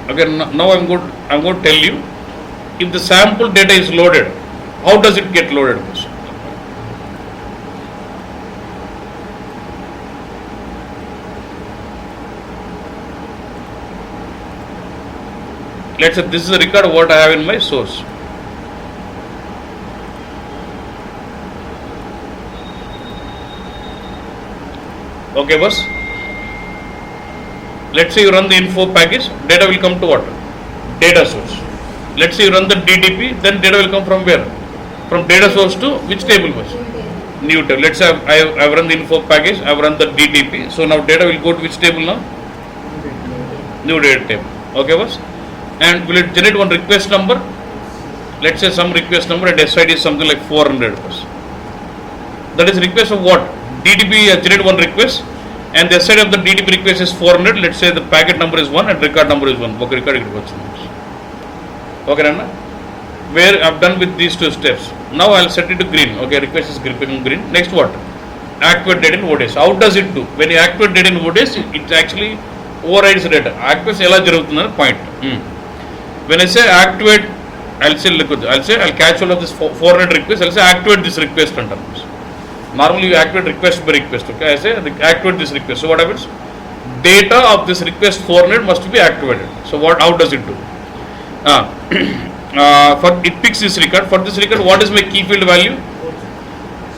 Okay, now I'm going to tell you, if the sample data is loaded, how does it get loaded? Let's say this is a record what I have in my source. Okay, boss. Let's say you run the info package, data will come to what? Data source. Let's say you run the DTP, then data will come from where? From data source to which table, boss? New table. Let's say I've run the info package, I've run the DTP. So now data will go to which table now? New data table. Okay, boss. And will it generate one request number? Let's say some request number and SID is something like 400. That is request of what? DTP generate one request and the SID of the DTP request is 400. Let's say the packet number is 1 and record number is 1. Okay, record. Okay, Nana? Where I've done with these two steps. Now I'll set it to green. Okay, request is becoming green. Next what? Activate data in ODS. How does it do? When you activate data in ODS, it actually overrides data. Activate ela jarugutundana point. When I say activate, I'll catch all of this 400 requests. I'll say activate this request. Normally you activate request by request. Okay, I say activate this request. So what happens? Data of this request 400 must be activated. So how does it do? For it picks this record. For this record, what is my key field value?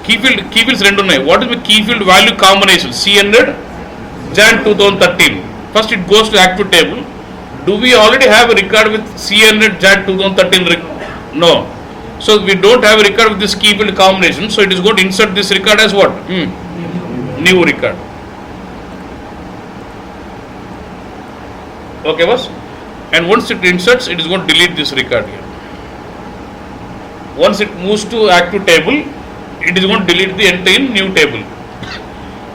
Key fields rendu unnai. What is my key field value combination? C100 Jan 2013. First it goes to active table. Do we already have a record with C100 Jan 2013? No. So we don't have a record with this key field combination. So it is going to insert this record as what? New record. Okay, boss. And once it inserts, it is going to delete this record here. Once it moves to active table, it is going to delete the entry in new table.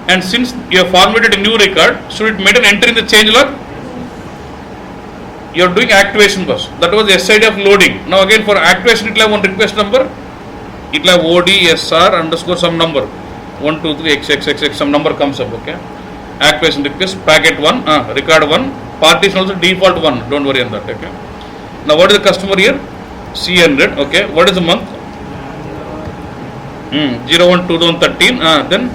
And since you have formatted a new record, should it make an entry in the change log? You are doing activation, boss. That was the SID of loading. Now again for activation, it will have one request number. It will have ODSR underscore some number. 1, 2, 3, XXXX, some number comes up, okay. Activation request, packet 1, record 1, partition also default 1, don't worry on that, okay. Now what is the customer here? C100, okay. What is the month? 01 2013, then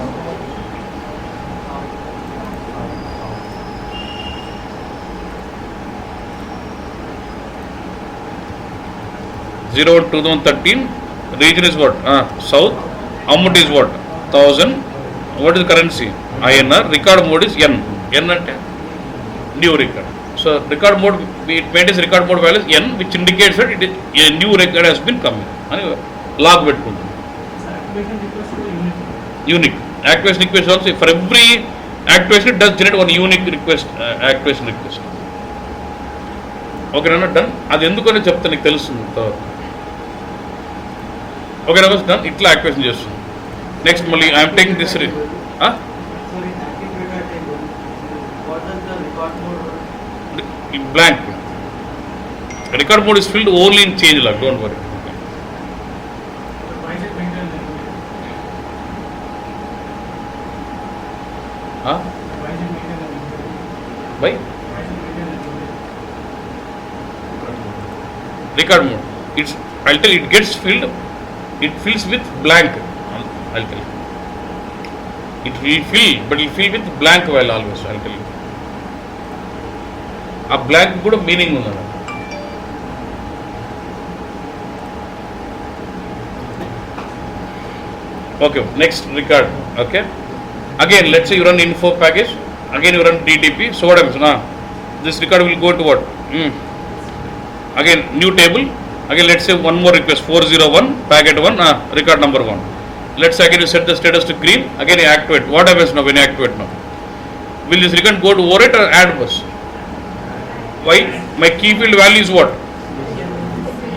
01 2013, region is what? South, amount is what? 1000, what is the currency? INR, record mode is N at new record. So record mode, it maintains record mode value is N, which indicates that it is a new record has been coming. Log pettukundi. Unique. Activation request also, for every activation it does generate one unique request, activation request. Okay, Nana, done. Adi endukoni chepta neeku telustundi. Okay, now it's done. Itla activation chestundi. Next, Mali, I am taking this. Sorry, active data table. What is the record mode? Blank. Record mode is filled only in change log. Don't worry. Why is it maintained? Why is it maintained? Why? Why is it maintained? Record mode. I'll tell you, it gets filled. It fills with blank. I'll tell you. It will fill, but it will fill with blank while always. I'll tell you. A blank good meaning unnada. Okay, next record. Okay. Again, let's say you run info package. Again, you run DTP. So what happens? This record will go to what? Again, new table. Again, let's say one more request, 401, packet 1, record number 1. Let's say again you set the status to green, again you activate. What happens now when you activate now? Will this record go to overwrite or add bus? Why? My key field value is what?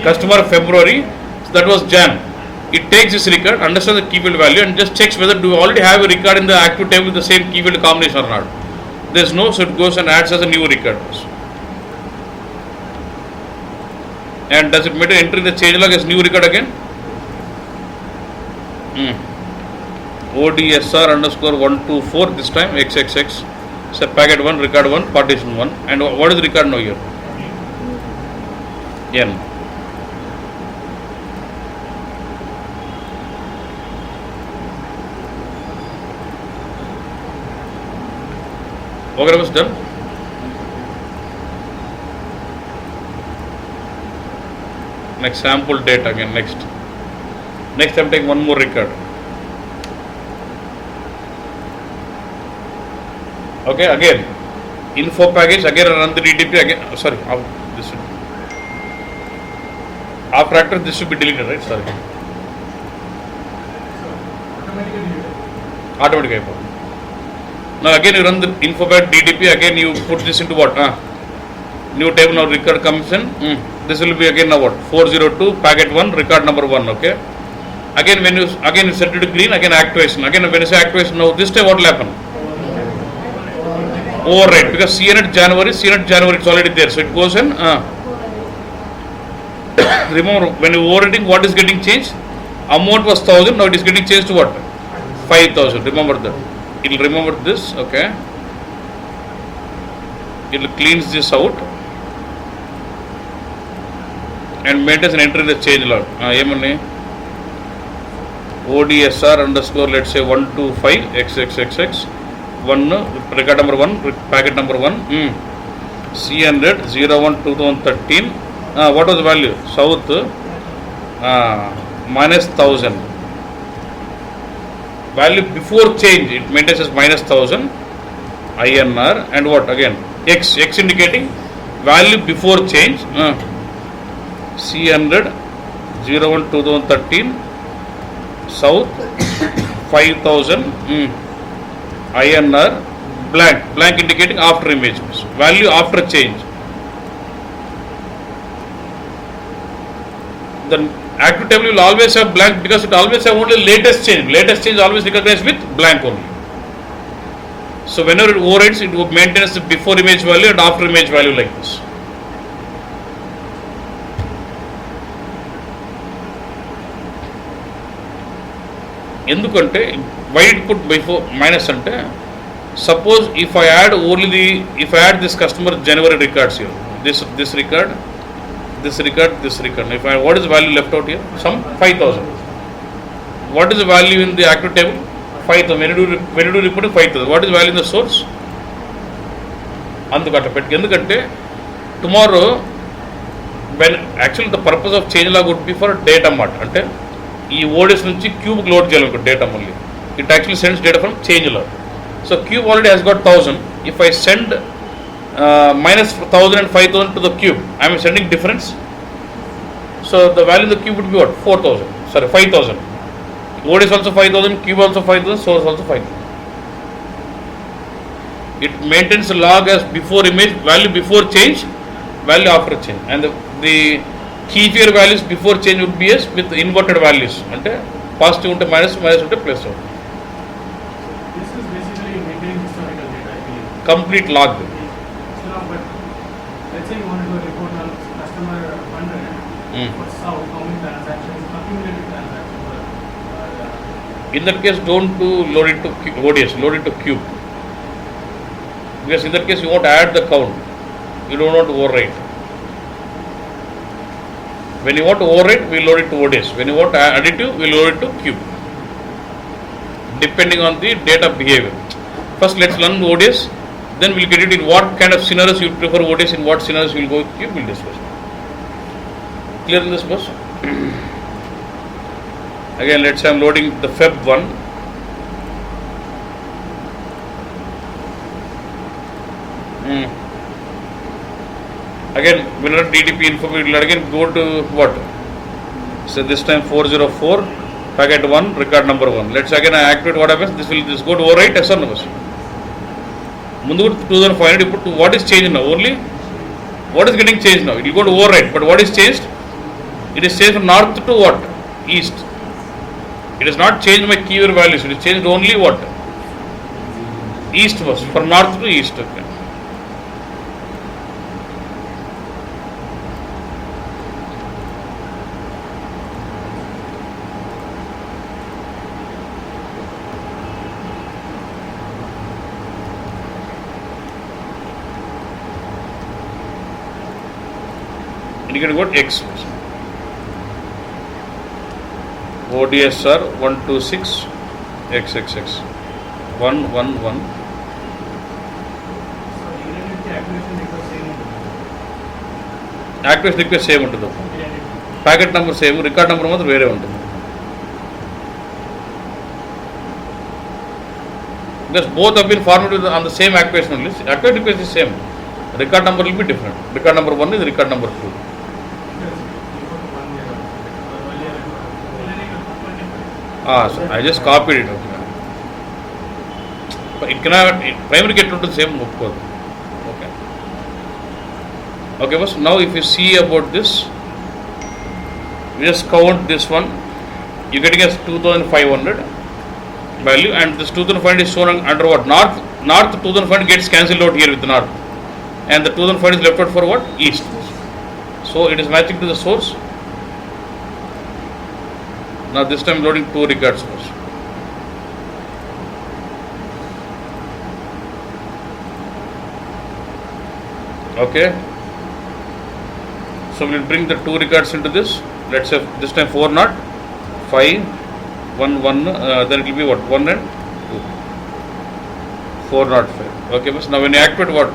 Customer February, so that was Jan. It takes this record, understands the key field value and just checks whether do you already have a record in the active table with the same key field combination or not. There is no, so it goes and adds as a new record. And does it matter entering the change log as new record again? ODSR underscore 124 this time XXX. So packet 1, record 1, partition 1. And what is the record now here? N. Okay, was done. Next sample data again. Next I'm taking one more record. Okay, again info package, again run the DTP again. Sorry, this should, after actor this should be deleted, right? Sorry, automatically. Now again you run the info package DTP, again you put this into what? New table, now record comes in. This will be again now what? 402 packet 1 record number 1. Okay, again when you set it to green, again activation. Again when you say activation, now this time what will happen? Override, because CNet January it's already there, so it goes in. Remember, when you overriding, what is getting changed? Amount was 1000, now it is getting changed to what? 5000. Remember that. It will remember this. Okay, it will cleans this out and maintains an entry in the change log. ODSR underscore, let's say 125 XXXX 1 record number 1 packet number 1 C100 01 2013. What was the value? South minus 1000. Value before change it maintains as minus 1000 INR, and what again? X indicating value before change. C100 01 2013 South 5000 INR, blank indicating after image, value after change. The active table will always have blank because it always have only latest change. Latest change always recognized with blank only. So whenever it overrides, it maintains the before image value and after image value like this. ఎందుకంటే why it put before minus ante, suppose if I add this customer January records here, this record, if I, what is the value left out here? Some 5000. What is the value in the active table? 5000. When you do reporting, 5000. What is the value in the source? ఎందుకంటే tomorrow, when actually the purpose of change log would be for data mart, అంటే ఈ ODS నుంచి క్యూబ్కి load చేయాలి data మళ్ళీ. It actually sends data from change log. So cube already has got 1000. If I send minus 1000 and 5000 to the cube, I am sending difference. So the value in the cube would be what? 4000. Sorry, 5000. ODS also 5000, cube also 5000, source also 5000. It maintains the log as before image, value before change, value after change, and the key pair values before change would be as with inverted values. Ante positive unte minus unte plus. This is basically maintaining historical data, I believe. Complete log. So now, but let's say you want to do a report on customer 100 for South, how many transactions, accumulated transactions. In that case, don't do load it to ODS, load it to cube. Because in that case, you want to add the count. You don't want to overwrite. When you want to overwrite, we load it to ODS. When you want to add additive, we load it to cube. Depending on the data behavior. First, let's learn ODS. Then we'll get it in what kind of scenarios you prefer ODS, in what scenarios we'll go with cube, we'll discuss. Clear in this bus? Again, let's say I'm loading the Feb 1. Again, when not DTP info, we will again go to what? So this time 404 packet 1 record number 1. Let's again activate what happens. This go to overwrite, yes or no? Mundu 2500, you put to what is changed now? Only what is getting changed now? It will go to overwrite, but what is changed? It is changed from north to what? East. It is not changed my keyword values. It is changed only what? East was from north to east. Okay. indicate what X. ODSR 126 XXX 111. So even if the activation request same ఉంటుంది. Activation request same ఉంటుంది. Packet number same, record number మాత్రం వేరే ఉంటుంది. Because both have been formatted on the same activation only. Activation request is same. Record number will be different. Record number 1 is record number 2. So I just copied it. But it cannot, primary get to the same code. Okay. Okay, boss. Now if you see about this, we just count this one. You're getting as 2500 value, and this 2500 is shown under what? North 2500 gets cancelled out here with north, and the 2500 is left out for what? East. So it is matching to the source. Now this time loading 2 records first. Okay. So we will bring the 2 records into this. Let's say this time 4 not 5 1 1. Then it will be what? 1 and 2. 4 not 5. Okay, boss. Now when you activate what?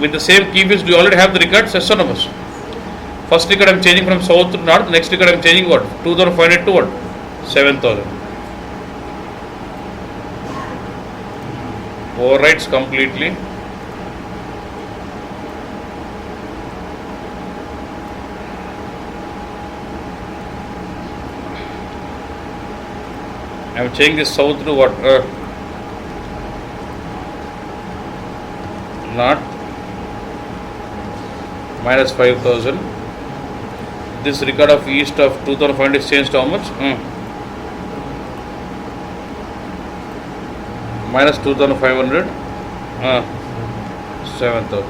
With the same key fields, do you already have the records? Yes or no, boss? First record I am changing from south to north. Next record I am changing what? 2500 to what? 7000. Overwrites completely. I am changing this south to what? North minus 5000. This record of east of 2005 is changed to how much? Minus 2500. 7000.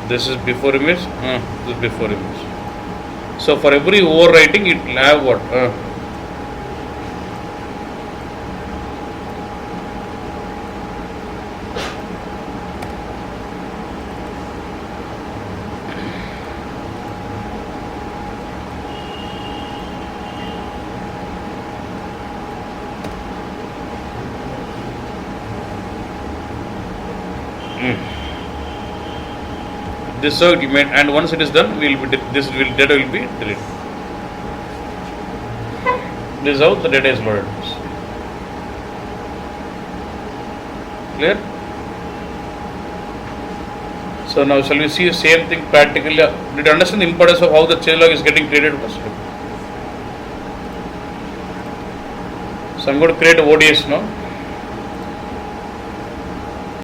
This is before image. This is before image. So for every overwriting, it will have what? This segment, and once it is done, this data will be deleted. This is how the data is loaded. Clear? So now shall we see the same thing practically? Did you understand the importance of how the changelog is getting created? So I'm going to create a ODS now.